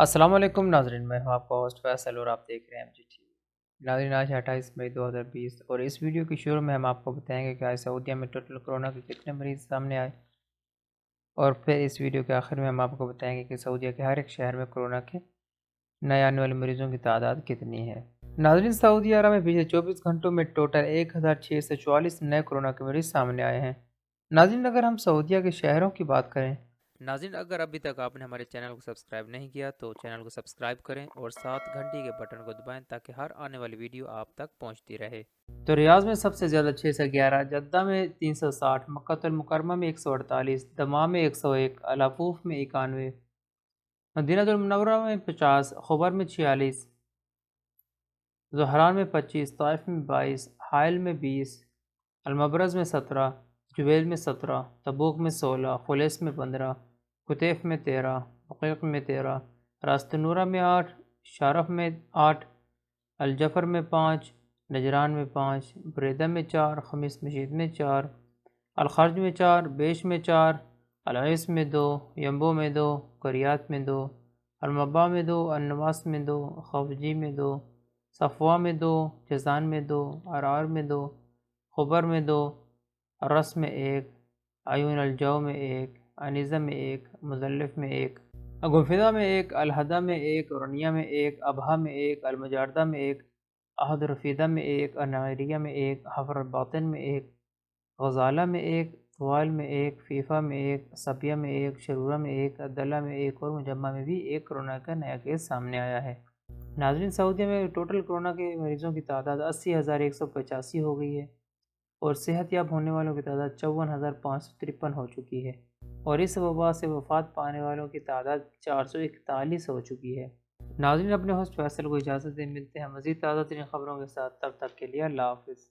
السلام علیکم ناظرین، میں ہوں آپ کا ہوسٹ فیصل اور آپ دیکھ رہے ہیں MGTV۔ ناظرین، آج 28 مئی 2020 اور اس ویڈیو کے شروع میں ہم آپ کو بتائیں گے کہ آج سعودیہ میں ٹوٹل کورونا کے کتنے مریض سامنے آئے، اور پھر اس ویڈیو کے آخر میں ہم آپ کو بتائیں گے کہ سعودیہ کے ہر ایک شہر میں کورونا کے نئے آنے والے مریضوں کی تعداد کتنی ہے۔ ناظرین، سعودی عرب میں پچھلے 24 گھنٹوں میں ٹوٹل 1644 نئے کورونا کے مریض سامنے آئے ہیں۔ ناظرین، اگر ہم سعودیہ کے شہروں کی بات کریں، ناظرین، اگر ابھی تک آپ نے ہمارے چینل کو سبسکرائب نہیں کیا تو چینل کو سبسکرائب کریں اور ساتھ گھنٹی کے بٹن کو دبائیں تاکہ ہر آنے والی ویڈیو آپ تک پہنچتی رہے۔ تو ریاض میں سب سے زیادہ 611، جدہ میں 360، مکہ المکرمہ میں 148، دمام میں 101، العفوف میں 91، مدینہ المنورہ میں 50، خبر میں 46، زہران میں 25، طائف میں 22، حائل میں 20، المبرز میں 17، جویل میں 17، تبوک میں 16، خلیس میں 15، قطیف میں 13، بقیق میں 13، راست نورہ میں 8، شارف میں 8، الجفر میں 5، نجران میں 5، بریدہ میں 4، خمیس مشید میں 4، الخرج میں 4، بیش میں 4، العیس میں 2، ینبو میں 2، قریات میں 2، المبا میں 2، النواس میں 2، خوفجی میں 2، صفوہ میں 2، جزان میں 2، عرعر میں 2، خبر میں 2، الرس میں 1، عیون الجو میں 1، عنیزہ میں 1، مزلف میں 1، گنفدہ میں 1، الہدہ میں 1، رنیہ میں 1، ابہا میں 1، المجاردہ میں 1، احد رفیدہ میں 1، النعیریہ میں 1، حفر الباطن میں 1، غزالہ میں 1، طوائل میں 1، فیفا میں 1، صبیہ میں 1، شرورہ میں 1، عبداللہ میں 1 اور مجمع میں بھی ایک کورونا کا نیا کیس سامنے آیا ہے۔ ناظرین، سعودیہ میں ٹوٹل کورونا کے مریضوں کی تعداد 80,185 ہو گئی ہے اور صحت یاب ہونے والوں کی تعداد 54,553 ہو چکی ہے، اور اس وبا سے وفات پانے والوں کی تعداد 441 ہو چکی ہے۔ ناظرین، اپنے ہوسٹ فیصل کو اجازت دیں، ملتے ہیں مزید تازہ ترین خبروں کے ساتھ، تب تک کے لیے اللہ حافظ۔